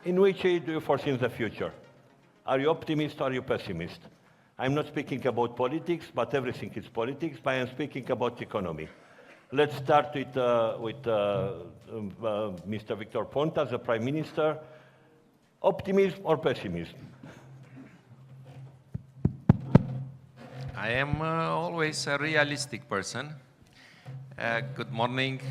in which way do you foresee in the future? Are you optimist or are you pessimist? I'm not speaking about politics, but everything is politics, but I'm speaking about economy. Let's start with Mr. Victor Ponta, the Prime Minister. Optimism or pessimism? I am always a realistic person. Good morning.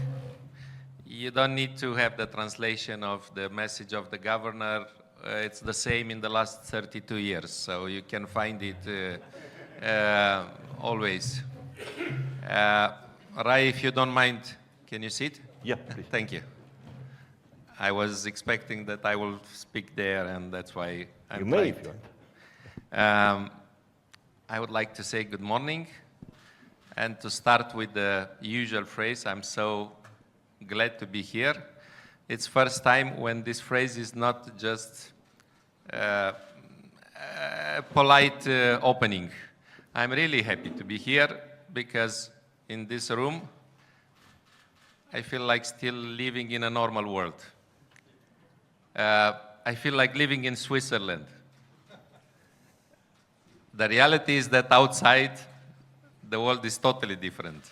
You don't need to have the translation of the message of the governor. It's the same in the last 32 years, so you can find it always. Rai, if you don't mind, can you sit? Yeah, please. Thank you. I was expecting that I will speak there, and that's why I'm You may if you want. I would like to say good morning, and to start with the usual phrase, I'm so glad to be here. It's first time when this phrase is not just a polite opening. I'm really happy to be here because in this room, I feel like still living in a normal world. I feel like living in Switzerland. The reality is that outside, the world is totally different.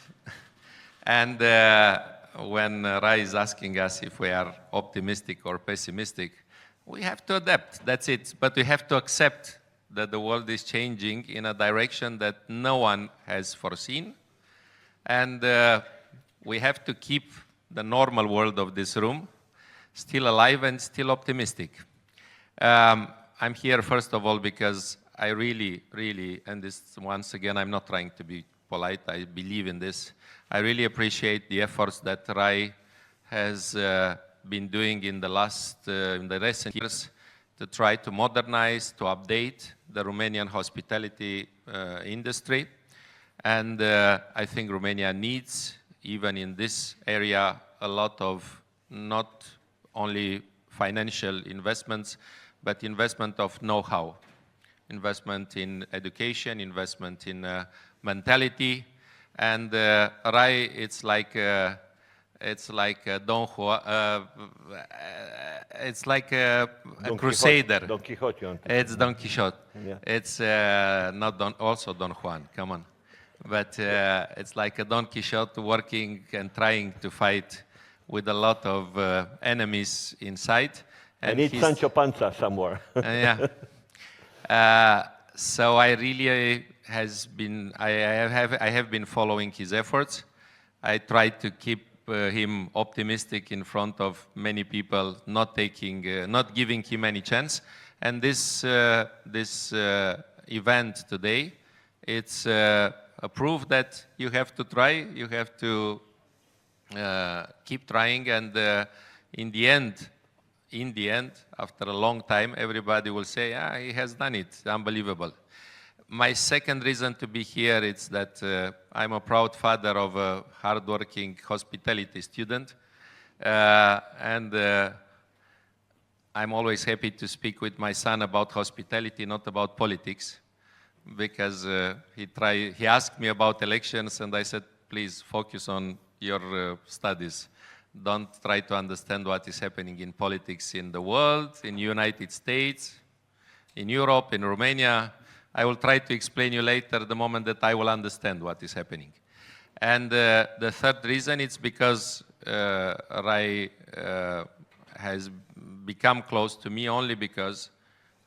And when Rai is asking us if we are optimistic or pessimistic, we have to adapt, that's it. But we have to accept that the world is changing in a direction that no one has foreseen. And we have to keep the normal world of this room still alive and still optimistic. I'm here, first of all, because I really, and this, once again, I'm not trying to be polite, I believe in this. I really appreciate the efforts that Rai has been doing in the recent years to try to modernize, to update the Romanian hospitality industry. And I think Romania needs, even in this area, a lot of not only financial investments, but investment of know-how. Investment in education, investment in mentality, and Rai, it's like a Don Juan, it's like a crusader. Don Quixote. It's Don Quixote. Yeah. It's not also Don Juan. Come on, but it's like a Don Quixote working and trying to fight with a lot of enemies inside. And it's Sancho Panza somewhere. Yeah. So I really I have been following his efforts. I try to keep him optimistic in front of many people, not giving him any chance. And this event today, it's a proof that you have to try, you have to keep trying, and in the end, after a long time, everybody will say, he has done it, unbelievable. My second reason to be here is that I'm a proud father of a hardworking hospitality student. And I'm always happy to speak with my son about hospitality, not about politics, because he asked me about elections, and I said, please focus on your studies. Don't try to understand what is happening in politics in the world, in the United States, in Europe, in Romania. I will try to explain you later the moment that I will understand what is happening. And the third reason is because Rai has become close to me only because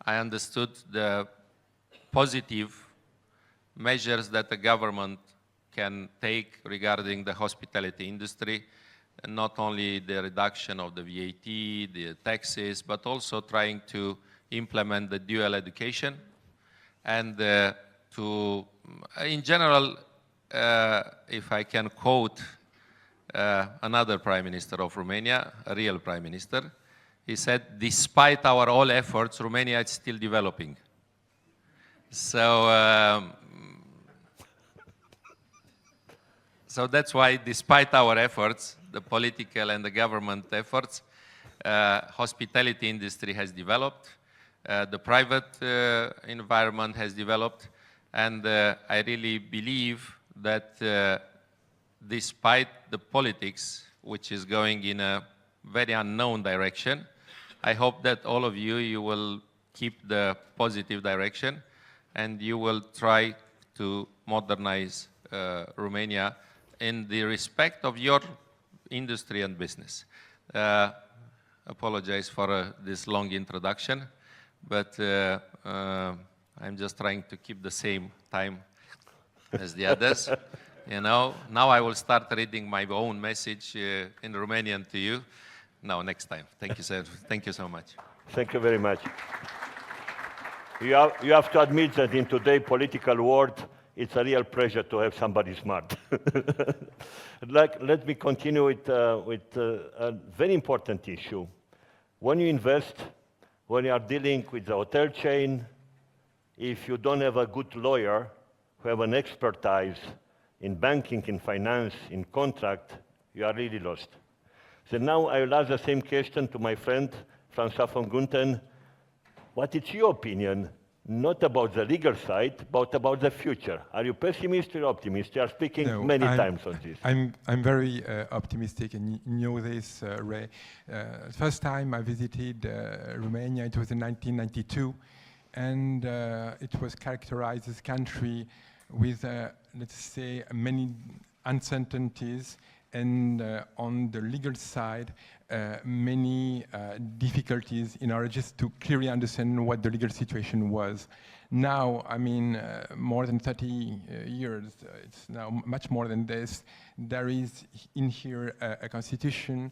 I understood the positive measures that the government can take regarding the hospitality industry. Not only the reduction of the VAT, the taxes, but also trying to implement the dual education and in general, if I can quote another Prime Minister of Romania, a real Prime Minister, he said, despite our all efforts, Romania is still developing. So, so that's why, despite our efforts, the political and the government efforts, hospitality industry has developed, the private environment has developed, and I really believe that despite the politics, which is going in a very unknown direction, I hope that all of you, you will keep the positive direction and you will try to modernize Romania in the respect of your industry and business. Apologize for this long introduction, but I'm just trying to keep the same time as the others. You know, now I will start reading my own message in Romanian to you. No, next time. Thank you, sir. Thank you so much. Thank you very much. You have to admit that in today's political world, it's a real pleasure to have somebody smart. Let me continue with a very important issue. When you invest, when you are dealing with the hotel chain, if you don't have a good lawyer who have an expertise in banking, in finance, in contract, you are really lost. So now I will ask the same question to my friend, François von Gunten. What is your opinion, not about the legal side, but about the future? Are you pessimist or optimist? You are speaking many times on this. I'm very optimistic, and you know this, Ray. First time I visited Romania, it was in 1992, and it was characterized as a country with, let's say, many uncertainties, and on the legal side, many difficulties in order just to clearly understand what the legal situation was. Now, I mean, more than 30 years, it's now much more than this, there is in here a constitution,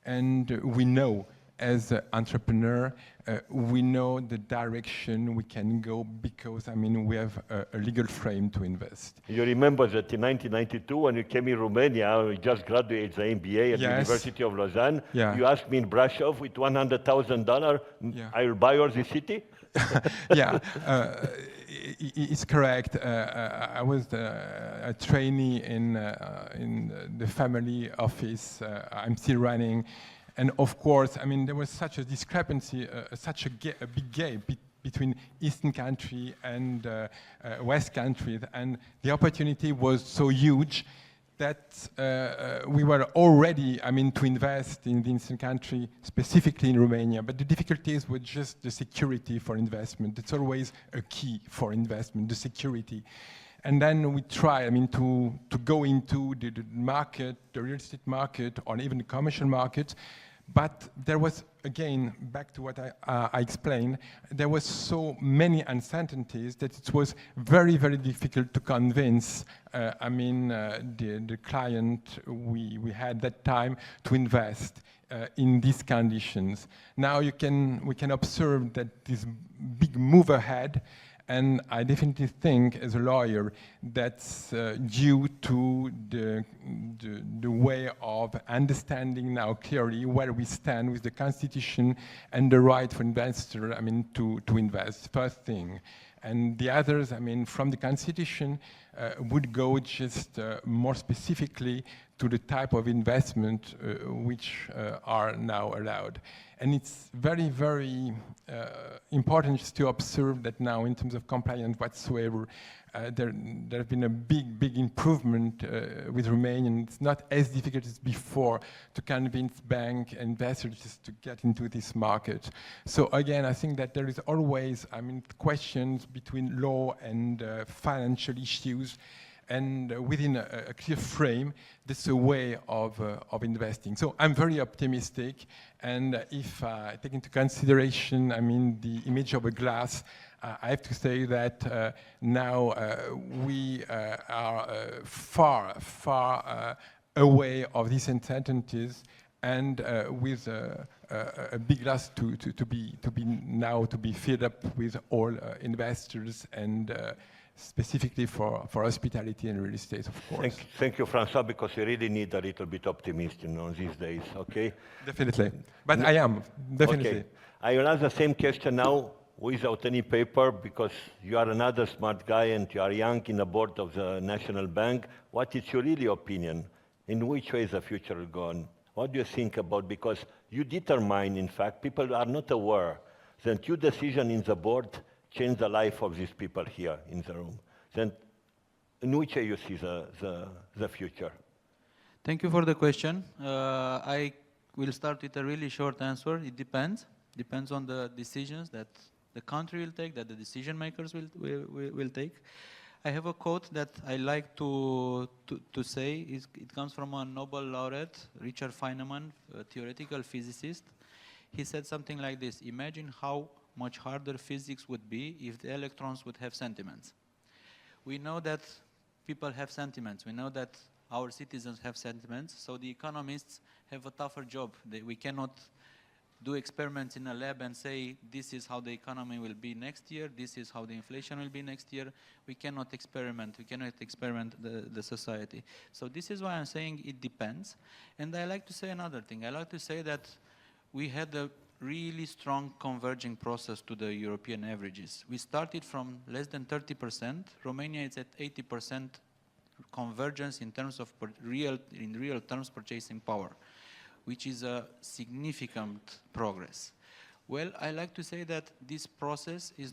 and we know as an entrepreneur, we know the direction we can go because, I mean, we have a legal frame to invest. You remember that in 1992, when you came in Romania, we just graduated the MBA at the University of Lausanne. Yeah. You asked me in Brasov with $100,000, I will buy all the city? Yeah, it's correct. I was a trainee in the family office. I'm still running. And of course, I mean, there was such a discrepancy, such a big gap between Eastern country and West countries. And the opportunity was so huge that we were all ready, I mean, to invest in the Eastern country, specifically in Romania. But the difficulties were just the security for investment. It's always a key for investment, the security. And then we try, I mean, to go into the market, the real estate market, or even the commercial market. But there was, again, back to what I explained, there was so many uncertainties that it was very, very difficult to convince, I mean, the client we had that time to invest in these conditions. Now we can observe that this big move ahead. And I definitely think, as a lawyer, that's due to the way of understanding now clearly where we stand with the Constitution and the right for investor, I mean, to invest, first thing. And the others, I mean, from the Constitution would go just more specifically to the type of investment which are now allowed. And it's very, very important just to observe that now in terms of compliance whatsoever, there have been a big improvement with Romania. And it's not as difficult as before to convince bank investors to get into this market. So again, I think that there is always, I mean, questions between law and financial issues. And within a clear frame, this is a way of investing. So I'm very optimistic. And if I take into consideration, I mean, the image of a glass, I have to say that now we are far away of these uncertainties, and with a big glass to be filled up with all investors and specifically for hospitality and real estate, of course. Thank you, François, because you really need a little bit optimism, you know, these days, okay? Definitely. But I am, definitely. Okay. I will ask the same question now without any paper, because you are another smart guy and you are young in the board of the National Bank. What is your really opinion? In which way is the future will go on? What do you think about, because you determine, in fact, people are not aware that your decision in the board change the life of these people here in the room. Then in which way you see the future? Thank you for the question. I will start with a really short answer. It depends. depends on the decisions that the country will take, that the decision makers will take. I have a quote that I like to say. It comes from a Nobel laureate, Richard Feynman, a theoretical physicist. He said something like this: imagine how much harder physics would be if the electrons would have sentiments. We know that people have sentiments. We know that our citizens have sentiments, so the economists have a tougher job. We cannot do experiments in a lab and say, this is how the economy will be next year, this is how the inflation will be next year. We cannot experiment the society. So this is why I'm saying it depends. And I like to say another thing. I like to say that we had a really strong converging process to the European averages. We started from less than 30%. Romania is at 80% convergence in terms of real terms purchasing power, which is a significant progress. Well, I like to say that this process it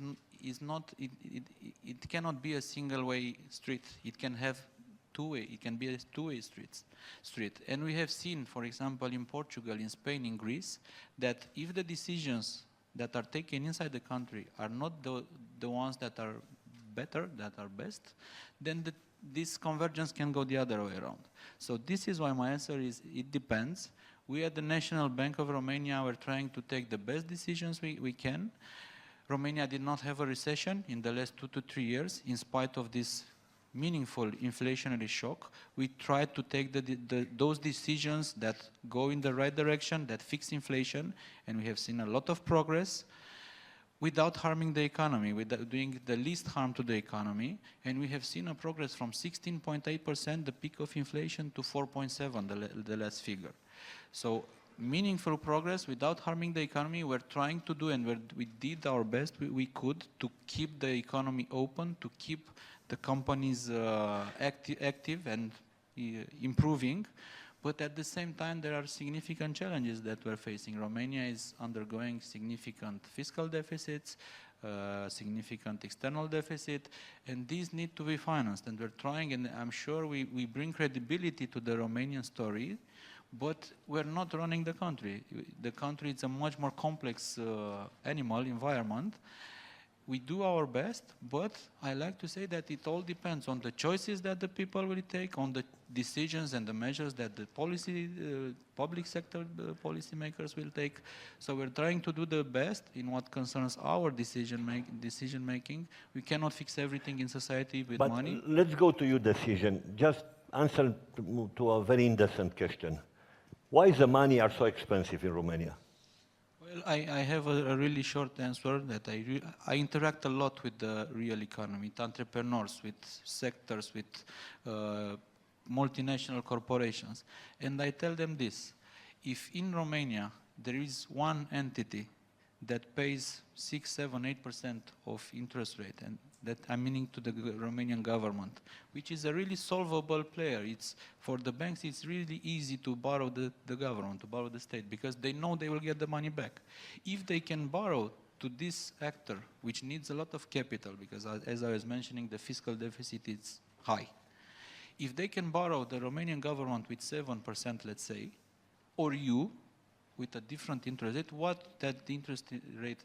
cannot be a single-way street. It can have two-way. It can be a two-way street. And we have seen, for example, in Portugal, in Spain, in Greece, that if the decisions that are taken inside the country are not the ones that are better, that are best, then this convergence can go the other way around. So this is why my answer is, it depends. We at the National Bank of Romania are trying to take the best decisions we can. Romania did not have a recession in the last 2 to 3 years, in spite of this meaningful inflationary shock. We tried to take those decisions that go in the right direction, that fix inflation, and we have seen a lot of progress without harming the economy, without doing the least harm to the economy. And we have seen a progress from 16.8%, the peak of inflation, to 4.7%, the last figure. So meaningful progress without harming the economy. We're trying to do, and we did our best we could to keep the economy open, to keep the companies active and improving. But at the same time, there are significant challenges that we're facing. Romania is undergoing significant fiscal deficits, significant external deficit, and these need to be financed. And we're trying, and I'm sure we bring credibility to the Romanian story, but we're not running the country. The country is a much more complex environment. We do our best, but I like to say that it all depends on the choices that the people will take, on the decisions and the measures that the public sector policymakers will take. So we're trying to do the best in what concerns our decision making. We cannot fix everything in society with money. Let's go to your decision. Just answer to a very indecent question. Why is the money are so expensive in Romania? Well, I have a really short answer that I interact a lot with the real economy, with entrepreneurs, with sectors, with multinational corporations. And I tell them this: if in Romania there is one entity that pays 6, 7, 8% of interest rate, and that I'm meaning to the Romanian government, which is a really solvable player. It's for the banks, it's really easy to borrow the government, to borrow the state, because they know they will get the money back. If they can borrow to this actor, which needs a lot of capital, because as I was mentioning, the fiscal deficit is high. If they can borrow the Romanian government with 7%, let's say, or you, with a different interest rate, what that interest rate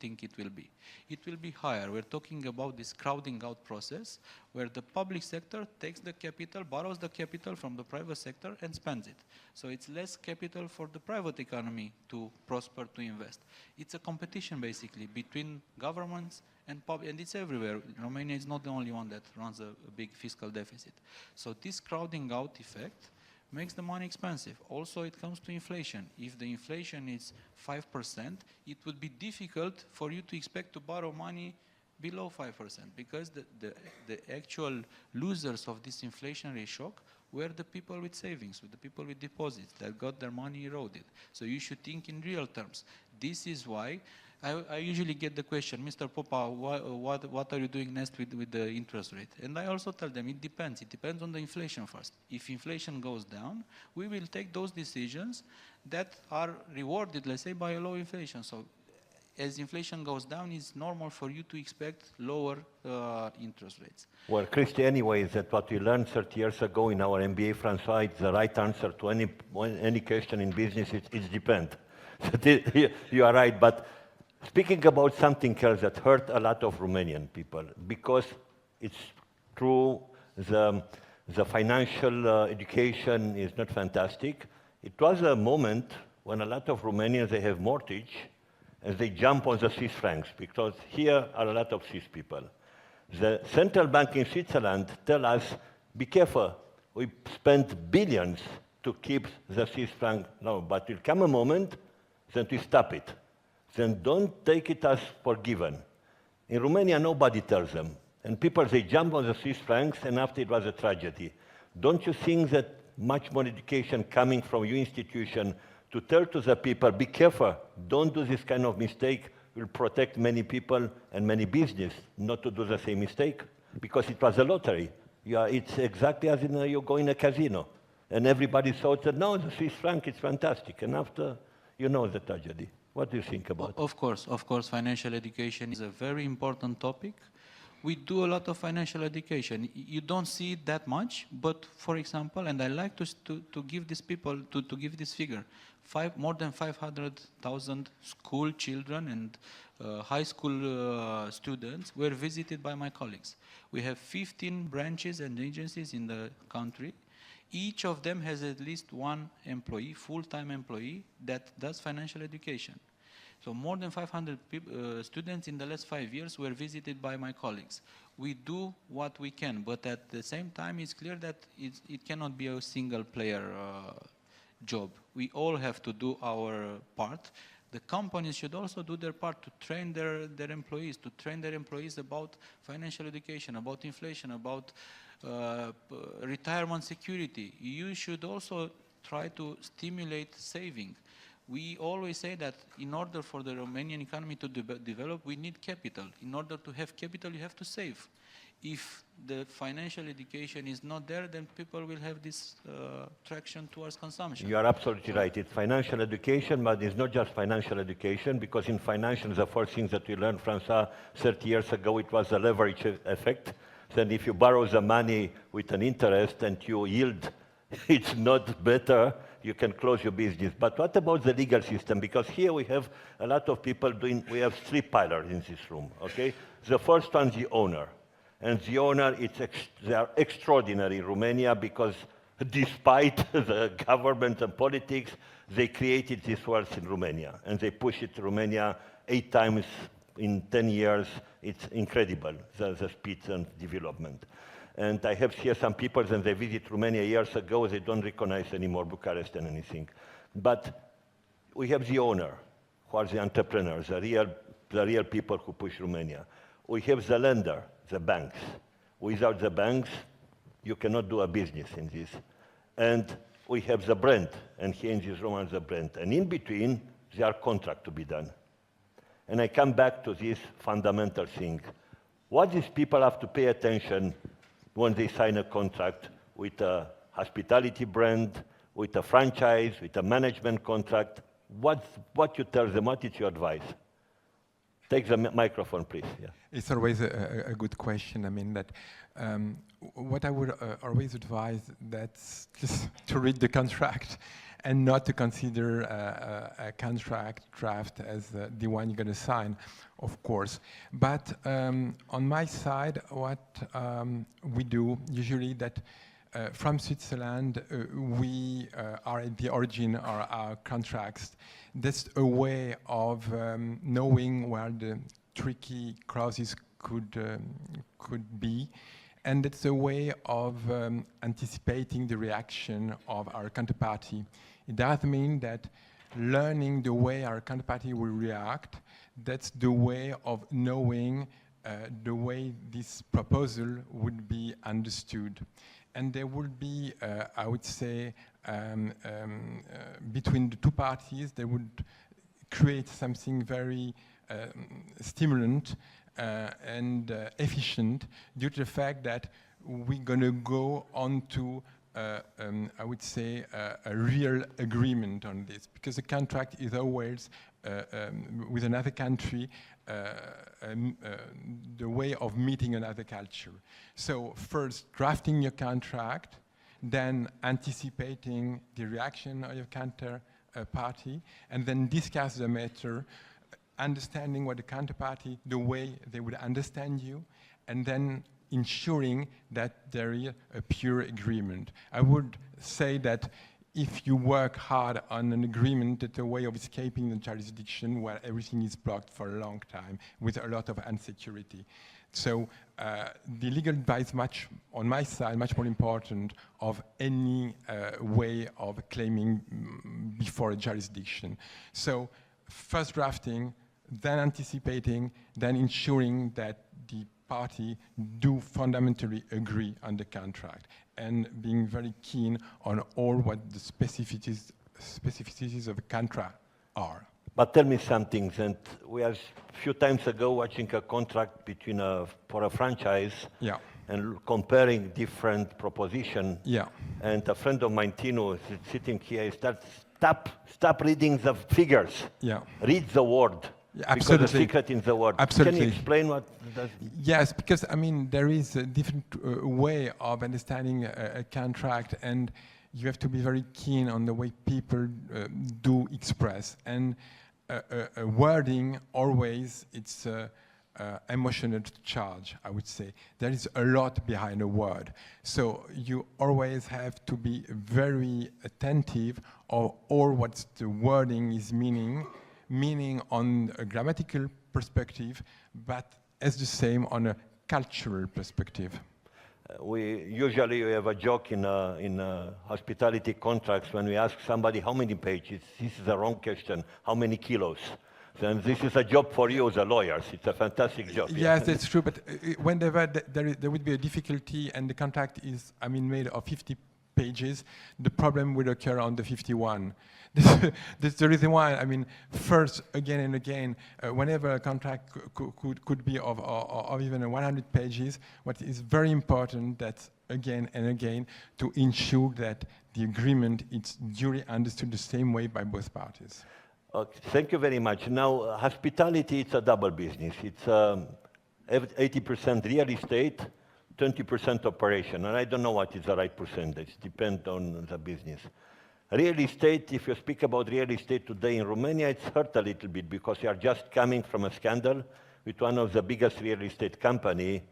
think it will be? It will be higher. We're talking about this crowding out process where the public sector takes the capital, borrows the capital from the private sector and spends it. So it's less capital for the private economy to prosper, to invest. It's a competition basically between governments and it's everywhere. Romania is not the only one that runs a big fiscal deficit. So this crowding out effect makes the money expensive. Also, it comes to inflation. If the inflation is 5%, it would be difficult for you to expect to borrow money below 5%, because the actual losers of this inflationary shock were the people with savings, with the people with deposits that got their money eroded. So you should think in real terms. This is why I usually get the question, Mr. Popa, what are you doing next with the interest rate? And I also tell them it depends. It depends on the inflation first. If inflation goes down, we will take those decisions that are rewarded, let's say, by a low inflation. So as inflation goes down, it's normal for you to expect lower interest rates. Well, Christy, anyway, that what we learned 30 years ago in our MBA France side, the right answer to any question in business is it depends. You are right, but speaking about something else that hurt a lot of Romanian people, because it's true, the financial education is not fantastic. It was a moment when a lot of Romanians, they have mortgage, and they jump on the Swiss francs, because here are a lot of Swiss people. The central bank in Switzerland tell us, be careful, we spent billions to keep the Swiss franc now, but will come a moment that we stop it. Then don't take it as forgiven. In Romania, nobody tells them. And people, they jump on the Swiss francs, and after it was a tragedy. Don't you think that much more education coming from your institution to tell to the people, be careful, don't do this kind of mistake, will protect many people and many business not to do the same mistake? Because it was a lottery. Yeah, it's exactly as in you go in a casino. And everybody thought that, no, the Swiss franc is fantastic. And after, you know the tragedy. What do you think about it? Of course, financial education is a very important topic. We do a lot of financial education. You don't see it that much, but for example, and I like to give these people, to give this figure, more than 500,000 school children and high school students were visited by my colleagues. We have 15 branches and agencies in the country. Each of them has at least one employee, full-time employee, that does financial education. So more than 500 students in the last 5 years were visited by my colleagues. We do what we can, but at the same time, it's clear that it cannot be a single-player job. We all have to do our part. The companies should also do their part to train their employees, about financial education, about inflation, about retirement security. You should also try to stimulate saving. We always say that in order for the Romanian economy to develop, we need capital. In order to have capital, you have to save. If the financial education is not there, then people will have this traction towards consumption. You are absolutely right. It's financial education, but it's not just financial education, because in financial, the first thing that we learned, François, 30 years ago, it was a leverage effect. Then if you borrow the money with an interest and you yield, it's not better, you can close your business. But what about the legal system? Because here we have a lot of people we have three pillars in this room, okay? The first one is the owner. And the owner, they are extraordinary in Romania because despite the government and politics, they created this wealth in Romania. And they push it to Romania 8 times in 10 years. It's incredible, the speed and development. And I have here some people, and they visit Romania years ago, they don't recognize anymore Bucharest and anything. But we have the owner, who are the entrepreneurs, the real people who push Romania. We have the lender, the banks. Without the banks, you cannot do a business in this. And we have the brand, and here in this room is the brand. And in between, there are contracts to be done. And I come back to this fundamental thing. What these people have to pay attention when they sign a contract with a hospitality brand, with a franchise, with a management contract, what you tell them, what is your advice? Take the microphone, please. Yeah. It's always a good question. I mean, that what I would always advise, that's just to read the contract and not to consider a contract draft as the one you're going to sign, of course. But on my side, what we do usually that from Switzerland, we are at the origin of our contracts. That's a way of knowing where the tricky clauses could be. And it's a way of anticipating the reaction of our counterparty. It does mean that learning the way our counterparty will react, that's the way of knowing the way this proposal would be understood. And there will be, I would say, between the two parties, they would create something very stimulant and efficient due to the fact that we're going to go on to, I would say, a real agreement on this, because the contract is always, with another country, the way of meeting another culture. So first, drafting your contract, then anticipating the reaction of your party and then discuss the matter, understanding what the counterparty, the way they would understand you, and then ensuring that there is a pure agreement. I would say that if you work hard on an agreement, it's a way of escaping the jurisdiction where everything is blocked for a long time with a lot of insecurity. So the legal advice, on my side, much more important of any way of claiming before a jurisdiction. So first drafting, then anticipating, then ensuring that the party do fundamentally agree on the contract, and being very keen on all what the specificities of a contract are. But tell me something, and we are a few times ago watching a contract between for a franchise Yeah. and comparing different proposition. Yeah. And a friend of mine, Tino, is sitting here, he starts, stop reading the figures. Yeah. Read the word. Yeah, because the absolutely. secret in the word. Absolutely. Can you explain what does? Yes, because I mean there is a different way of understanding a contract, and you have to be very keen on the way people do express. And a wording always it's emotional charge. I would say there is a lot behind a word, so you always have to be very attentive of all what the wording is meaning on a grammatical perspective, but as the same on a cultural perspective. We usually have a joke in hospitality contracts when we ask somebody how many pages. This is the wrong question. How many kilos? Then this is a job for you as a lawyers. It's a fantastic job. Yes, that's true. But whenever there would be a difficulty and the contract is, made of 50 pages, the problem will occur on the 51. That's the reason why, first, again and again, whenever a contract could be of even 100 pages, what is very important that, again and again, to ensure that the agreement is duly understood the same way by both parties. Okay, thank you very much. Now, hospitality, it's a double business. It's 80% real estate, 20% operation, and I don't know what is the right percentage, depends on the business. Real estate, if you speak about real estate today in Romania, it's hurt a little bit because you are just coming from a scandal with one of the biggest real estate company,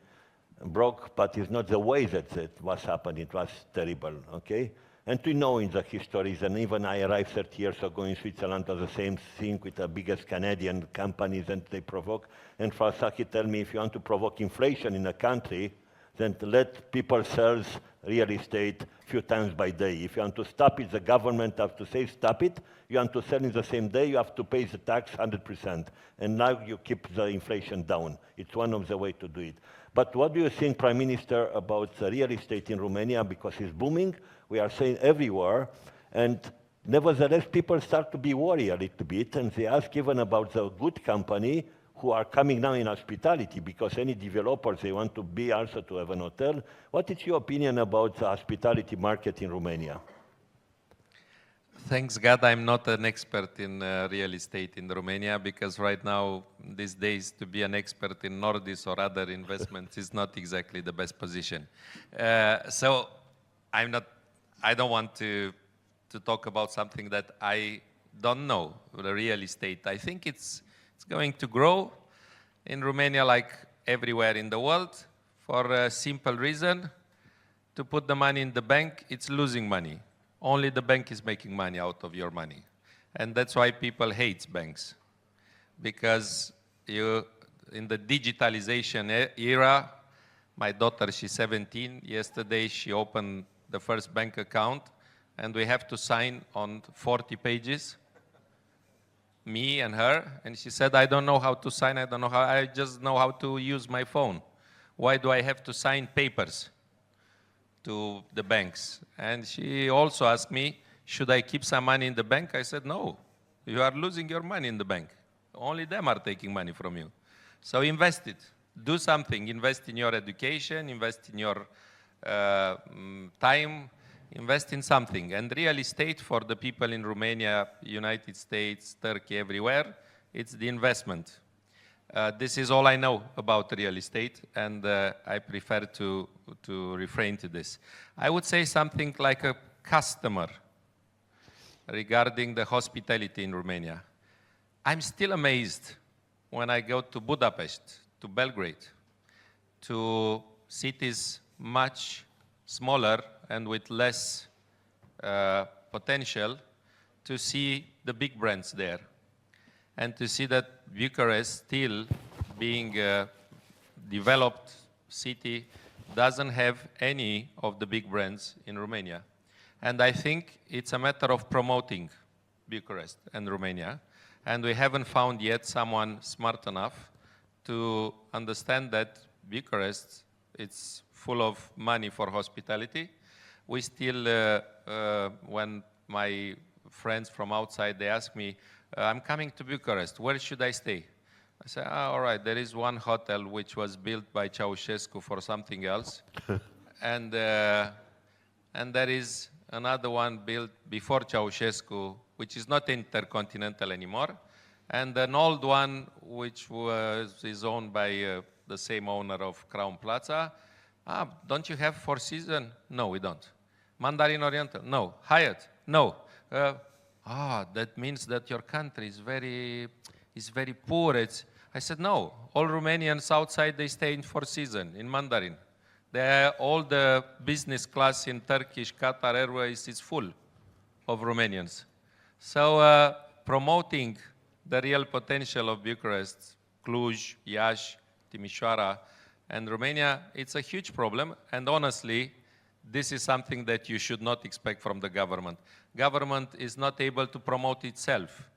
broke, but it's not the way that it was happening. It was terrible, okay? And we know in the histories, and even I arrived 30 years ago in Switzerland, was the same thing with the biggest Canadian companies, and they provoke. And Falsaki tell me, if you want to provoke inflation in a country, then to let people sell real estate few times by day. If you want to stop it, the government have to say stop it. You want to sell in the same day, you have to pay the tax 100%. And now you keep the inflation down. It's one of the way to do it. But what do you think, Prime Minister, about the real estate in Romania? Because it's booming, we are saying everywhere. And nevertheless, people start to be worried a little bit, and they ask even about the good company who are coming now in hospitality, because any developers, they want to be also to have an hotel. What is your opinion about the hospitality market in Romania? Thanks God I'm not an expert in real estate in Romania, because right now, these days, to be an expert in Nordis or other investments is not exactly the best position. So I don't want to talk about something that I don't know, the real estate. I think it's going to grow in Romania like everywhere in the world for a simple reason. To put the money in the bank, it's losing money. Only the bank is making money out of your money. And that's why people hate banks. Because in the digitalization era, my daughter, she's 17, yesterday she opened the first bank account, and we have to sign on 40 pages, me and her, and she said, I don't know how to sign, I just know how to use my phone. Why do I have to sign papers to the banks? And she also asked me, should I keep some money in the bank? I said, no, you are losing your money in the bank. Only them are taking money from you. So invest it, do something, invest in your education, invest in your time, invest in something. And real estate for the people in Romania, United States, Turkey, everywhere, it's the investment. This is all I know about real estate, and I prefer to refrain to this. I would say something like a customer. regarding the hospitality in Romania. I'm still amazed when I go to Budapest, to Belgrade, to cities much smaller and with less potential, to see the big brands there and to see that Bucharest, still being a developed city, doesn't have any of the big brands in Romania. And I think it's a matter of promoting Bucharest and Romania, and we haven't found yet someone smart enough to understand that Bucharest, it's full of money for hospitality. We still, when my friends from outside, they ask me, I'm coming to Bucharest, where should I stay? I say, all right, there is one hotel which was built by Ceausescu for something else, and there is another one built before Ceausescu, which is not intercontinental anymore, and an old one which is owned by the same owner of Crown Plaza. Don't you have Four Seasons? No, we don't. Mandarin Oriental? No. Hyatt? No. That means that your country is very poor. I said, no. All Romanians outside, they stay in Four Seasons, in Mandarin. All the business class in Turkish, Qatar Airways is full of Romanians. So promoting the real potential of Bucharest, Cluj, Iași, Timișoara, and Romania, it's a huge problem. And honestly, this is something that you should not expect from the government. Government is not able to promote itself.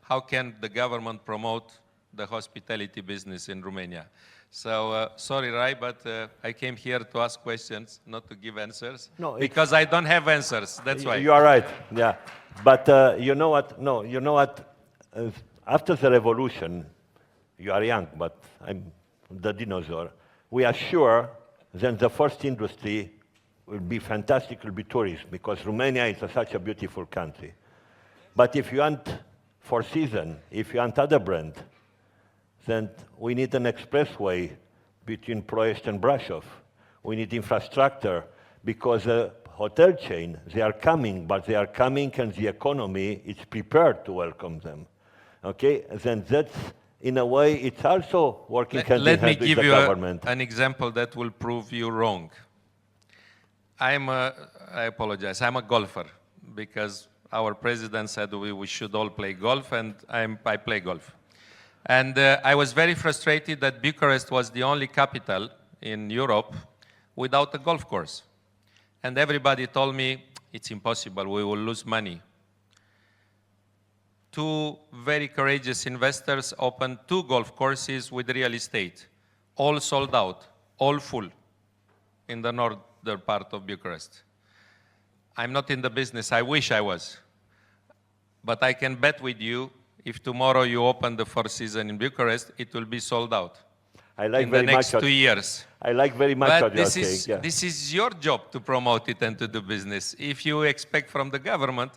How can the government promote the hospitality business in Romania? So, sorry, Rai, but I came here to ask questions, not to give answers. No, because I don't have answers, that's why. You are right, yeah. But you know what? No, you know what? After the revolution, you are young, but I'm the dinosaur. We are sure that the first industry will be fantastic, will be tourism, because Romania is such a beautiful country. But if you want Four Seasons, if you want other brand, then we need an expressway between Ploiești and Brașov. We need infrastructure, because the hotel chain, they are coming, but they are coming and the economy is prepared to welcome them. Okay, then that's, in a way, it's also working hand in hand with the government. Let me give you an example that will prove you wrong. I apologize, I'm a golfer, because our president said we should all play golf, and I play golf. And I was very frustrated that Bucharest was the only capital in Europe without a golf course. And everybody told me, it's impossible, we will lose money. Two very courageous investors opened 2 golf courses with real estate, all sold out, all full, in the northern part of Bucharest. I'm not in the business, I wish I was. But I can bet with you, if tomorrow you open the Four Seasons in Bucharest, it will be sold out I like in very the next much 2 years. I like very much But what you are this is, saying. Yeah. this is your job to promote it and to do business. If you expect from the government,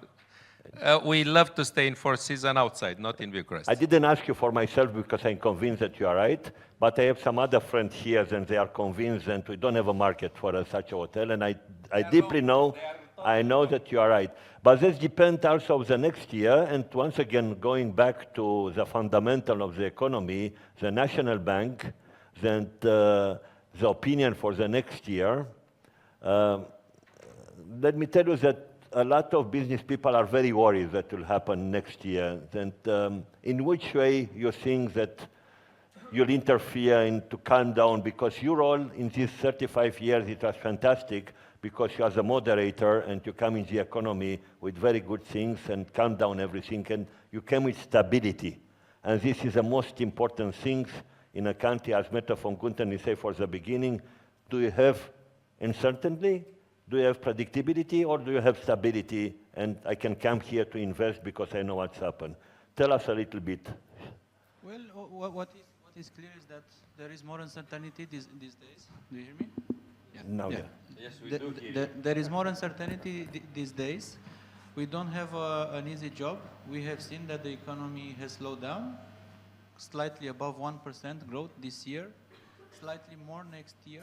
we love to stay in Four Seasons outside, not in Bucharest. I didn't ask you for myself because I'm convinced that you are right, but I have some other friends here and they are convinced that we don't have a market for such a hotel, and I deeply know, I know that you are right. But this depends also on the next year, and once again, going back to the fundamental of the economy, the National Bank, then the opinion for the next year. Let me tell you that a lot of business people are very worried that will happen next year. And in which way you think that you'll interfere in to calm down? Because your role in these 35 years, it was fantastic, because you are the moderator and you come in the economy with very good things and calm down everything, and you came with stability. And this is the most important things in a country, as Mette von Gunther said for the beginning. Do you have uncertainty? Do you have predictability, or do you have stability? And I can come here to invest because I know what's happened. Tell us a little bit. Well, what is clear is that there is more uncertainty these days. Do you hear me? Yeah. Now, yeah. Yes, we do hear you. There is more uncertainty these days. We don't have an easy job. We have seen that the economy has slowed down, slightly above 1% growth this year, slightly more next year.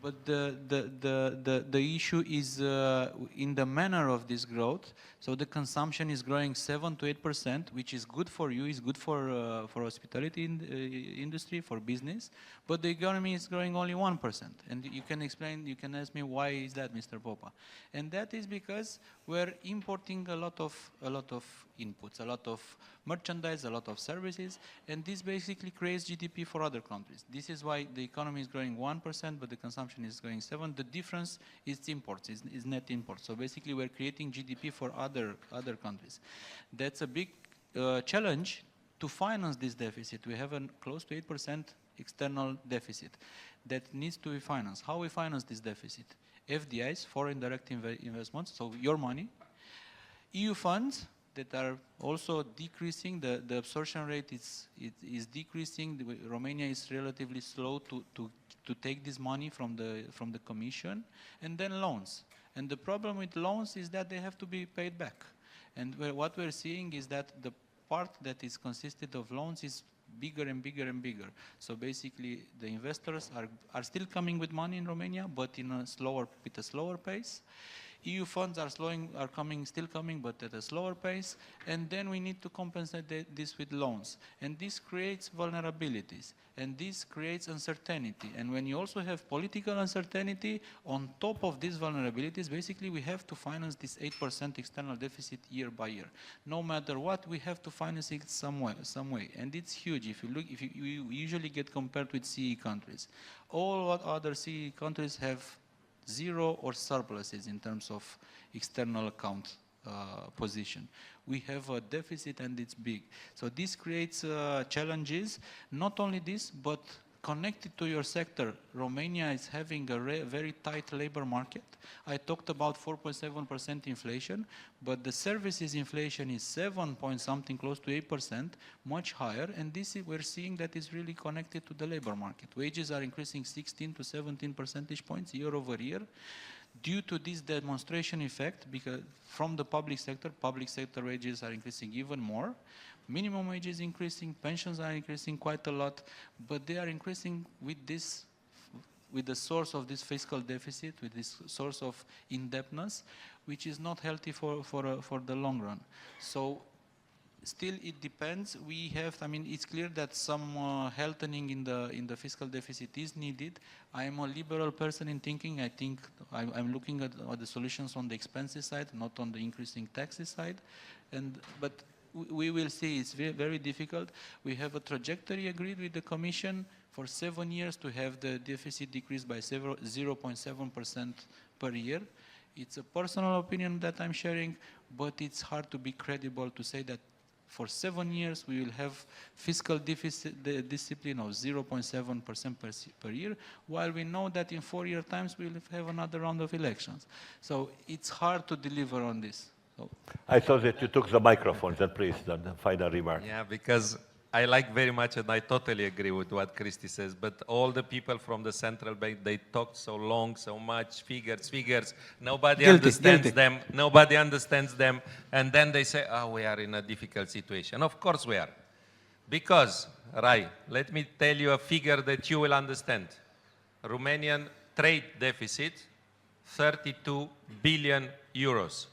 But the issue is in the manner of this growth. So the consumption is growing 7 to 8%, which is good for you, is good for hospitality industry, for business. But the economy is growing only 1%. And you can explain, you can ask me why is that, Mr. Popa? And that is because we're importing a lot of inputs, a lot of merchandise, a lot of services, and this basically creates GDP for other countries. This is why the economy is growing 1%, but the consumption is growing 7%. The difference is imports, is net imports. So basically, we're creating GDP for other countries. That's a big challenge to finance this deficit. We have a close to 8% external deficit that needs to be financed. How we finance this deficit? FDIs, foreign direct investments, so your money, EU funds that are also decreasing. The absorption rate is decreasing. Romania is relatively slow to take this money from the Commission, and then loans. And the problem with loans is that they have to be paid back. And what we're seeing is that the part that is consisted of loans is bigger and bigger and bigger. So basically, the investors are still coming with money in Romania, but with a slower pace. EU funds are still coming, but at a slower pace. And then we need to compensate this with loans. And this creates vulnerabilities. And this creates uncertainty. And when you also have political uncertainty, on top of these vulnerabilities, basically we have to finance this 8% external deficit year by year. No matter what, we have to finance it some way. And it's huge. If you usually get compared with CE countries. All other CE countries have zero or surpluses in terms of external account position. We have a deficit and it's big. So this creates challenges. Not only this, but connected to your sector, Romania is having a very tight labor market. I talked about 4.7% inflation, but the services inflation is 7 point something, close to 8%, much higher, and this we're seeing that is really connected to the labor market. Wages are increasing 16 to 17 percentage points year over year, due to this demonstration effect, because from the public sector wages are increasing even more. Minimum wage is increasing, pensions are increasing quite a lot, but they are increasing with the source of this fiscal deficit, with this source of indebtedness, which is not healthy for the long run. So still it depends. It's clear that some healthening in the fiscal deficit is needed. I am a liberal person in thinking. I think I'm looking at the solutions on the expenses side, not on the increasing taxes side. But we will see. It's very, very difficult. We have a trajectory agreed with the Commission for 7 years to have the deficit decrease by 0.7% per year. It's a personal opinion that I'm sharing, but it's hard to be credible to say that for 7 years we will have fiscal deficit discipline of 0.7% per year, while we know that in 4 year times we will have another round of elections. So it's hard to deliver on this. So. I saw that you took the microphone, then please, the final remark. Yeah, because I like very much, and I totally agree with what Cristi says, but all the people from the central bank, they talk so long, so much, figures, nobody understands them, nobody understands them, and then they say, we are in a difficult situation. Of course we are. Because, Rai, let me tell you a figure that you will understand. Romanian trade deficit, 32 billion euros.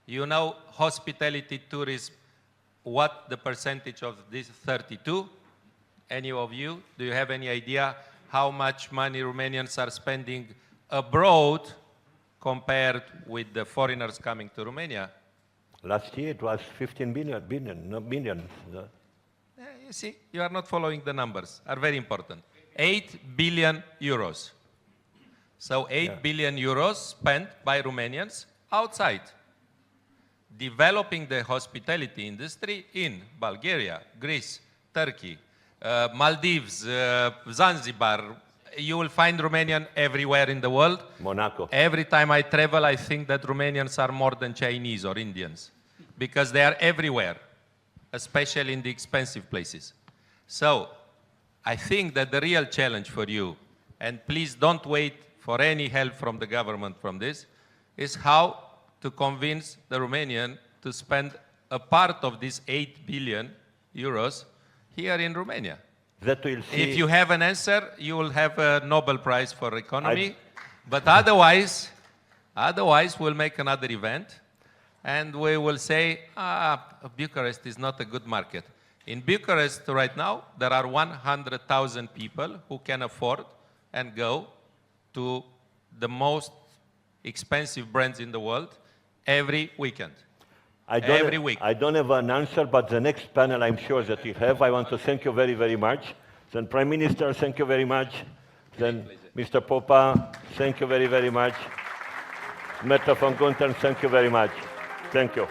You know, hospitality, tourism, what the percentage of this 32? Any of you? Do you have any idea how much money Romanians are spending abroad compared with the foreigners coming to Romania? Last year it was 15 billion. You see, you are not following the numbers, are very important. 8 billion euros. So 8 billion euros spent by Romanians outside, developing the hospitality industry in Bulgaria, Greece, Turkey, Maldives, Zanzibar. You will find Romanian everywhere in the world. Monaco. Every time I travel, I think that Romanians are more than Chinese or Indians, because they are everywhere, especially in the expensive places. So I think that the real challenge for you, and please don't wait for any help from the government from this, is how to convince the Romanian to spend a part of these 8 billion euros here in Romania. That we'll see. If you have an answer, you will have a Nobel Prize for economy. But otherwise, we'll make another event, and we will say, Bucharest is not a good market. In Bucharest right now, there are 100,000 people who can afford and go to the most expensive brands in the world every weekend. Every week. I don't have an answer, but the next panel I'm sure that you have. I want to thank you very, very much. Then Prime Minister, thank you very much. Then Mr. Popa, thank you very, very much. Mr. von Gunther, thank you very much. Thank you.